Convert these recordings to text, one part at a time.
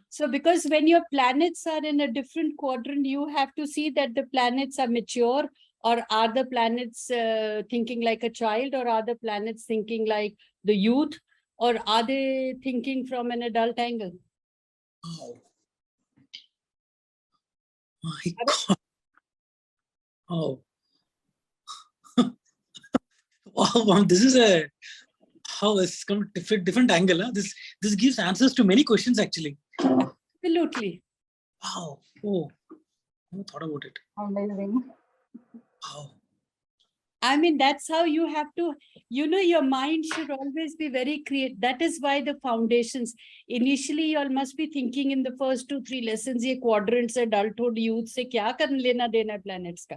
So because when your planets are in a different quadrant, you have to see that the planets are mature, or are the planets thinking like a child, or are the planets thinking like the youth, or are they thinking from an adult angle? Oh my God. Oh. Wow, this is a how it's come different angle. Huh? This gives answers to many questions actually. Absolutely. Wow. Oh, I never thought about it. Amazing. Wow. I mean, that's how you have to, your mind should always be very creative. That is why the foundations, initially you all must be thinking in the first 2-3 lessons, ye quadrants, adulthood, youth, se kya karna lena dena planets ka.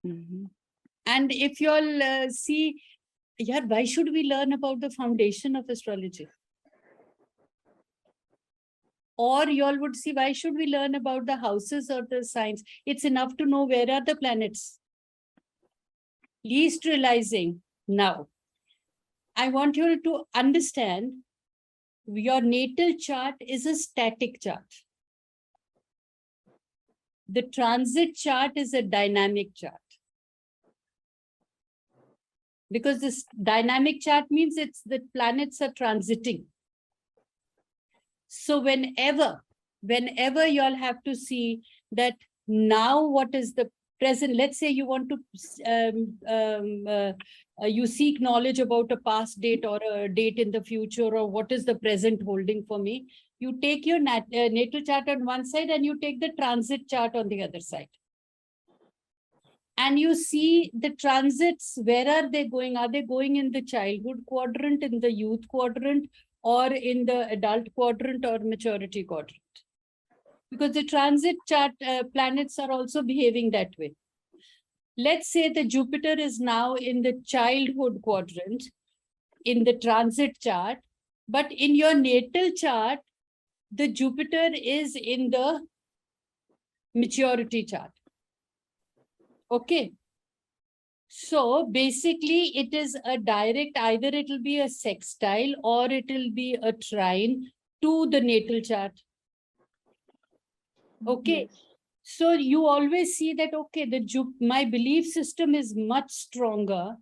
And if you all see, yeah, why should we learn about the foundation of astrology? Or you all would see, why should we learn about the houses or the signs? It's enough to know where are the planets. Least realizing now. I want you to understand your natal chart is a static chart. The transit chart is a dynamic chart. Because this dynamic chart means it's the planets are transiting. So whenever you all have to see that now what is the present, let's say you want to, you seek knowledge about a past date or a date in the future, or what is the present holding for me, you take your natal chart on one side and you take the transit chart on the other side. And you see the transits, where are they going? Are they going in the childhood quadrant, in the youth quadrant, or in the adult quadrant or maturity quadrant? Because the transit chart planets are also behaving that way. Let's say the Jupiter is now in the childhood quadrant, in the transit chart, but in your natal chart, the Jupiter is in the maturity chart. Okay. So basically it is a direct, either it will be a sextile or it will be a trine to the natal chart. Okay. Yes. So you always see that, okay, my belief system is much stronger,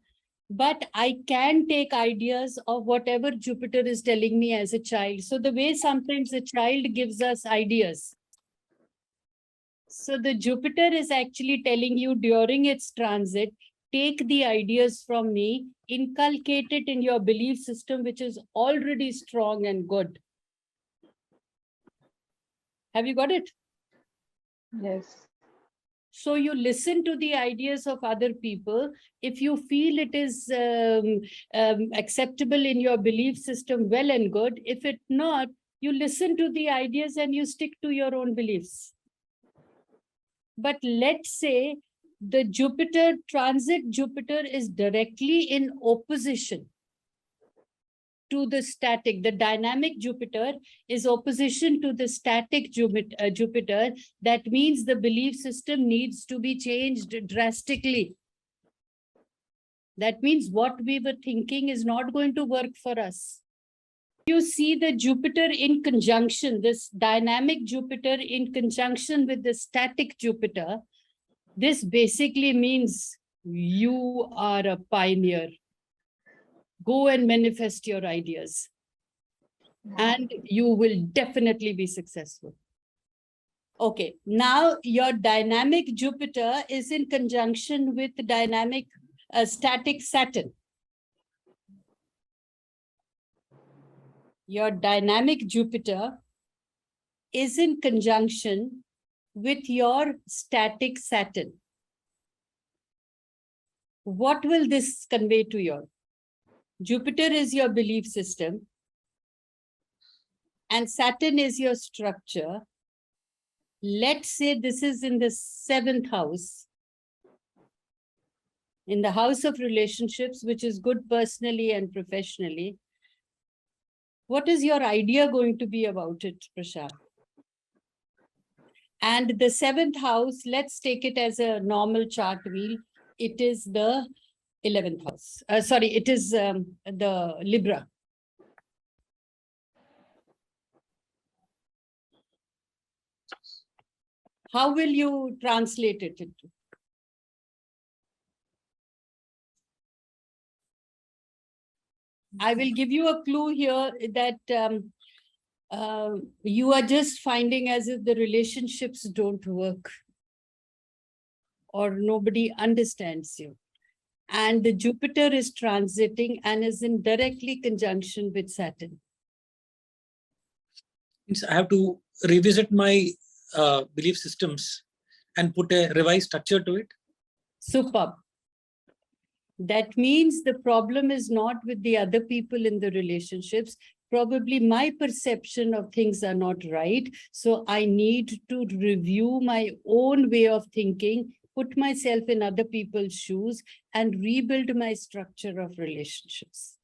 but I can take ideas of whatever Jupiter is telling me as a child. So the way sometimes a child gives us ideas. So the Jupiter is actually telling you during its transit, take the ideas from me, inculcate it in your belief system, which is already strong and good. Have you got it? Yes. So you listen to the ideas of other people. If you feel it is acceptable in your belief system, well and good. If it not, you listen to the ideas and you stick to your own beliefs. But let's say the transit Jupiter is directly in opposition to the static. The dynamic Jupiter is opposition to the static Jupiter. That means the belief system needs to be changed drastically. That means what we were thinking is not going to work for us. You see the Jupiter in conjunction, this dynamic Jupiter in conjunction with the static Jupiter. This basically means you are a pioneer. Go and manifest your ideas, and you will definitely be successful. Okay, now your dynamic Jupiter is in conjunction with dynamic static Saturn. Your dynamic Jupiter is in conjunction with your static Saturn. What will this convey to you? Jupiter is your belief system, and Saturn is your structure. Let's say this is in the 7th house, in the house of relationships, which is good personally and professionally. What is your idea going to be about it, Prashant? And the 7th house, let's take it as a normal chart wheel. It is the 11th house. Sorry, it is the Libra. How will you translate it into? I will give you a clue here that you are just finding as if the relationships don't work or nobody understands you. And the Jupiter is transiting and is in directly conjunction with Saturn. Means I have to revisit my belief systems and put a revised structure to it. Superb. That means the problem is not with the other people in the relationships. Probably my perception of things are not right. So I need to review my own way of thinking, put myself in other people's shoes, and rebuild my structure of relationships.